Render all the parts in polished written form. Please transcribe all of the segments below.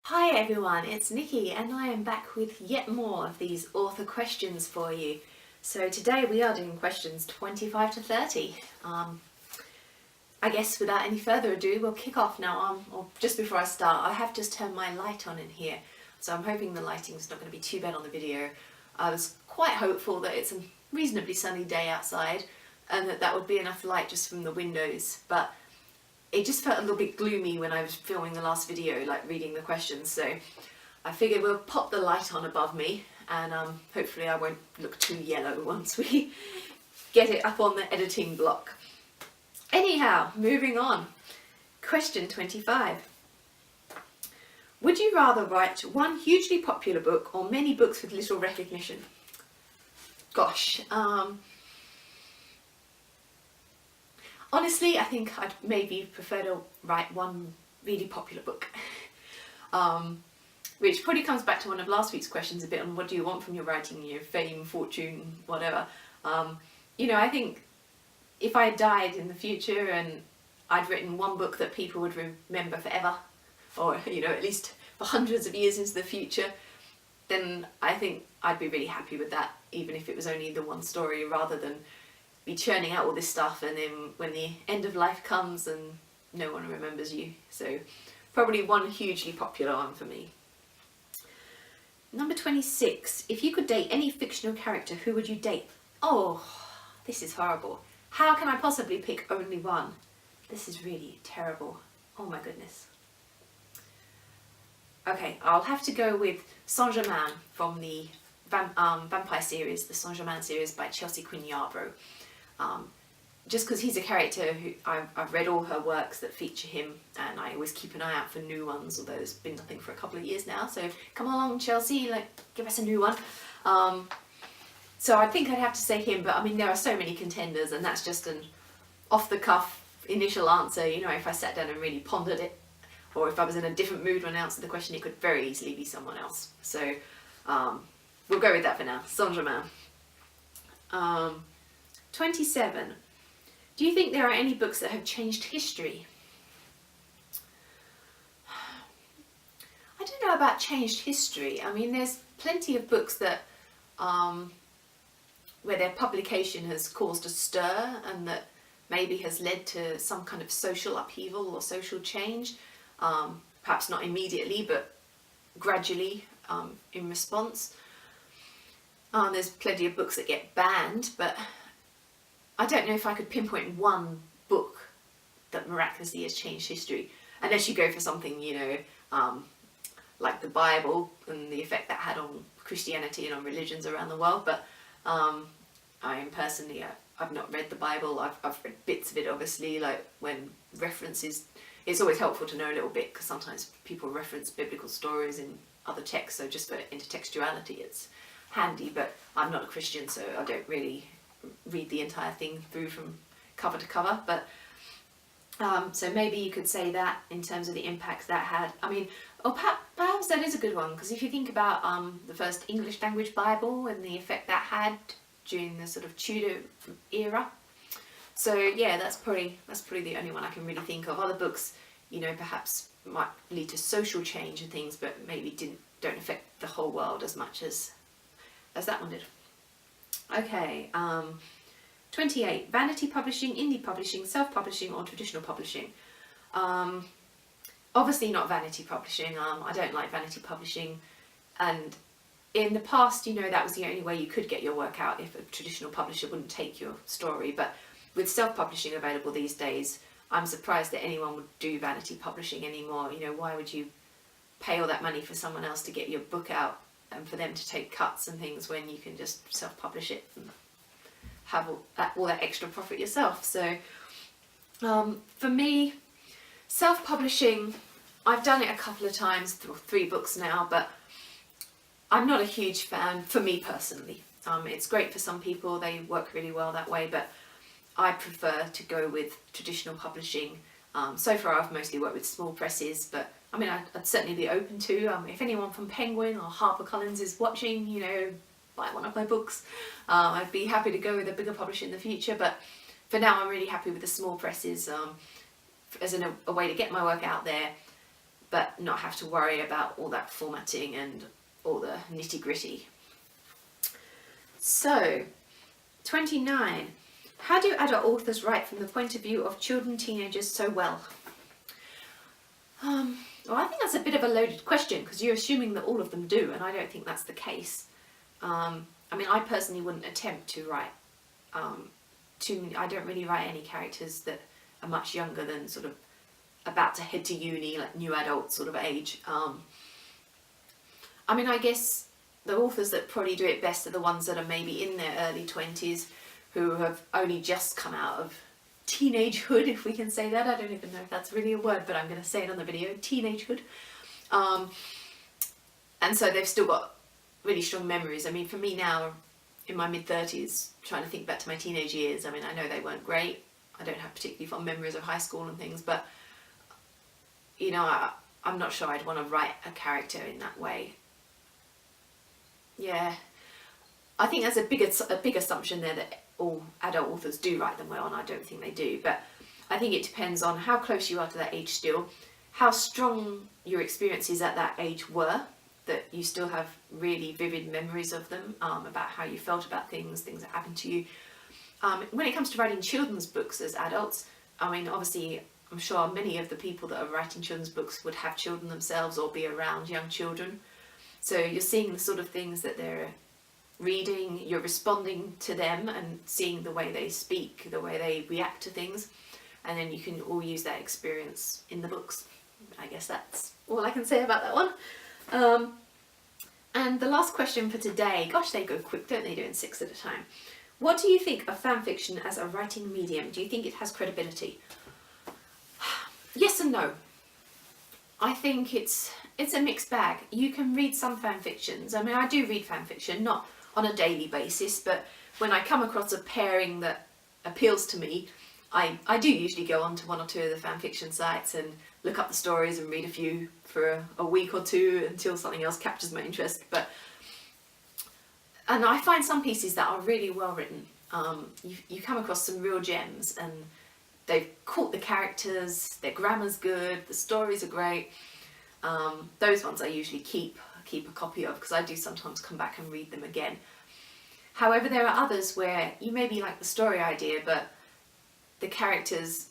Hi everyone, it's Nikki and I am back with yet more of these author questions for you. So today we are doing questions 25 to 30. I guess without any further ado we'll kick off now. Or just before I start, I have just turned my light on in here, so I'm hoping the lighting's not going to be too bad on the video. I was quite hopeful that it's a reasonably sunny day outside and that would be enough light just from the windows, but it just felt a little bit gloomy when I was filming the last video, like reading the questions, so I figured we'll pop the light on above me and hopefully I won't look too yellow once we get it up on the editing block. Anyhow, moving on. Question 25. Would you rather write one hugely popular book or many books with little recognition? Gosh, honestly, I think I'd maybe prefer to write one really popular book. Which probably comes back to one of last week's questions a bit on what do you want from your writing, fame, fortune, whatever. I think if I died in the future and I'd written one book that people would remember forever, or at least for hundreds of years into the future, then I think I'd be really happy with that, even if it was only the one story, rather than be churning out all this stuff and then when the end of life comes and no one remembers you. So probably one hugely popular one for me. Number 26. If you could date any fictional character, who would you date? Oh, this is horrible. How can I possibly pick only one? This is really terrible. Oh my goodness. Okay, I'll have to go with Saint-Germain from the vampire series, the Saint-Germain series by Chelsea Quinn Yarbrough. Just because he's a character who I've read all her works that feature him, and I always keep an eye out for new ones, although there's been nothing for a couple of years now, so come along Chelsea, give us a new one. So I think I'd have to say him, but I mean there are so many contenders and that's just an off the cuff initial answer. If I sat down and really pondered it, or if I was in a different mood when I answered the question, it could very easily be someone else. So we'll go with that for now, Saint-Germain. 27. Do you think there are any books that have changed history? I don't know about changed history. I mean, there's plenty of books that where their publication has caused a stir and that maybe has led to some kind of social upheaval or social change. Perhaps not immediately, but gradually in response. There's plenty of books that get banned, but I don't know if I could pinpoint one book that miraculously has changed history, unless you go for something, like the Bible and the effect that had on Christianity and on religions around the world. But I am personally, I've not read the Bible. I've read bits of it, obviously, like when references. It's always helpful to know a little bit, because sometimes people reference biblical stories in other texts, so just for intertextuality it's handy, but I'm not a Christian, so I don't really read the entire thing through from cover to cover. But so maybe you could say that in terms of the impact that had. I mean, perhaps that is a good one, because if you think about the first English language Bible and the effect that had during the sort of Tudor era. So yeah, that's probably the only one I can really think of. Other books, perhaps might lead to social change and things, but maybe don't affect the whole world as much as that one did. Okay, 28. Vanity publishing, indie publishing, self-publishing or traditional publishing? Obviously not vanity publishing. I don't like vanity publishing, and in the past, that was the only way you could get your work out, if a traditional publisher wouldn't take your story. But with self-publishing available these days, I'm surprised that anyone would do vanity publishing anymore. Why would you pay all that money for someone else to get your book out and for them to take cuts and things, when you can just self-publish it and have all that extra profit yourself? So for me, self-publishing, I've done it a couple of times, 3 books now, but I'm not a huge fan, for me personally. It's great for some people, they work really well that way, but I prefer to go with traditional publishing. So far I've mostly worked with small presses, but I mean I'd certainly be open to, if anyone from Penguin or HarperCollins is watching, buy one of my books. I'd be happy to go with a bigger publisher in the future, but for now I'm really happy with the small presses as a way to get my work out there. but not have to worry about all that formatting and all the nitty-gritty. So, 29. How do adult authors write from the point of view of children, teenagers so well? Well, I think that's a bit of a loaded question, because you're assuming that all of them do, and I don't think that's the case. I mean, I personally wouldn't attempt to write I don't really write any characters that are much younger than sort of about to head to uni, like new adult sort of age. I mean, I guess the authors that probably do it best are the ones that are maybe in their early 20s, who have only just come out of teenagehood, if we can say that. I don't even know if that's really a word, but I'm going to say it on the video, teenagehood. And so they've still got really strong memories. I mean, for me now, in my mid-30s, trying to think back to my teenage years, I mean, I know they weren't great. I don't have particularly fond memories of high school and things, but, you know, I'm not sure I'd want to write a character in that way. Yeah, I think there's a big assumption there that all adult authors do write them well, and I don't think they do. But I think it depends on how close you are to that age still, how strong your experiences at that age were, that you still have really vivid memories of them, about how you felt about things that happened to you. When it comes to writing children's books as adults, I mean, obviously, I'm sure many of the people that are writing children's books would have children themselves or be around young children. So you're seeing the sort of things that they're reading, you're responding to them and seeing the way they speak, the way they react to things, and then you can all use that experience in the books. I guess that's all I can say about that one. And the last question for today, gosh, they go quick, don't they, doing 6 at a time. What do you think of fan fiction as a writing medium? Do you think it has credibility? Yes and no. I think it's a mixed bag. You can read some fan fictions. I mean, I do read fan fiction, not on a daily basis, but when I come across a pairing that appeals to me, I do usually go on to 1 or 2 of the fan fiction sites and look up the stories and read a few for a week or 2 until something else captures my interest. And I find some pieces that are really well written. You come across some real gems, and they've caught the characters, their grammar's good, the stories are great. Those ones I usually keep a copy of, because I do sometimes come back and read them again. However, there are others where you maybe like the story idea, but the characters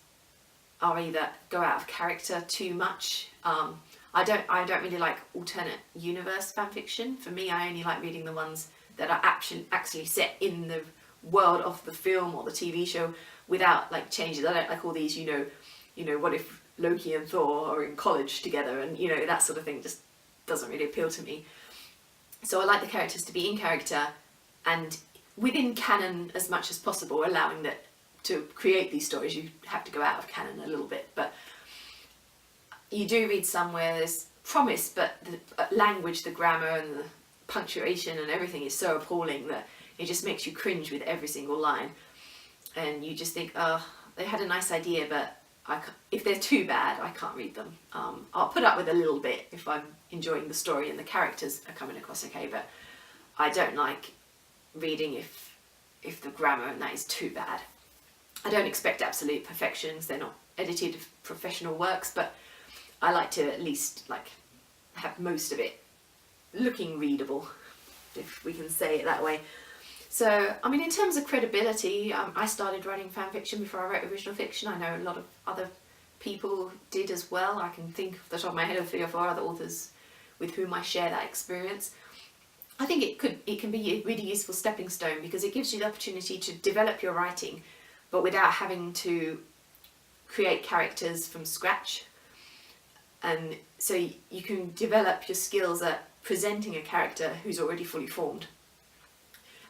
are either go out of character too much. I don't really like alternate universe fanfiction. For me, I only like reading the ones that are actually set in the world of the film or the TV show without like changes. I don't like all these, you know, what if Loki and Thor are in college together, and you know, that sort of thing just doesn't really appeal to me. So I like the characters to be in character and within canon as much as possible, allowing that to create these stories you have to go out of canon a little bit. But you do read some where there's promise, but the language, the grammar and the punctuation and everything is so appalling that it just makes you cringe with every single line, and you just think, oh, they had a nice idea, but if they're too bad, I can't read them. I'll put up with a little bit if I'm enjoying the story and the characters are coming across okay, but I don't like reading if the grammar and that is too bad. I don't expect absolute perfections, they're not edited professional works, but I like to at least like have most of it looking readable, if we can say it that way. So, I mean, in terms of credibility, I started writing fan fiction before I wrote original fiction. I know a lot of other people did as well. I can think off the top of my head of 3 or 4 other authors with whom I share that experience. I think it can be a really useful stepping stone, because it gives you the opportunity to develop your writing, but without having to create characters from scratch. And so you can develop your skills at presenting a character who's already fully formed.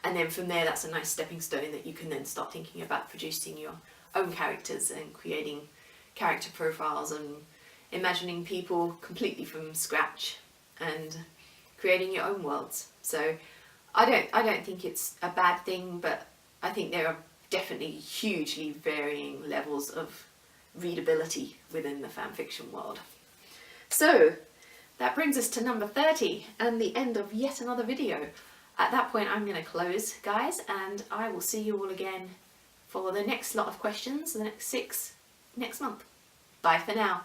And then from there, that's a nice stepping stone that you can then start thinking about producing your own characters and creating character profiles and imagining people completely from scratch and creating your own worlds. So I don't think it's a bad thing, but I think there are definitely hugely varying levels of readability within the fan fiction world. So that brings us to number 30 and the end of yet another video. At that point, I'm going to close, guys, and I will see you all again for the next lot of questions, the next 6 next month. Bye for now.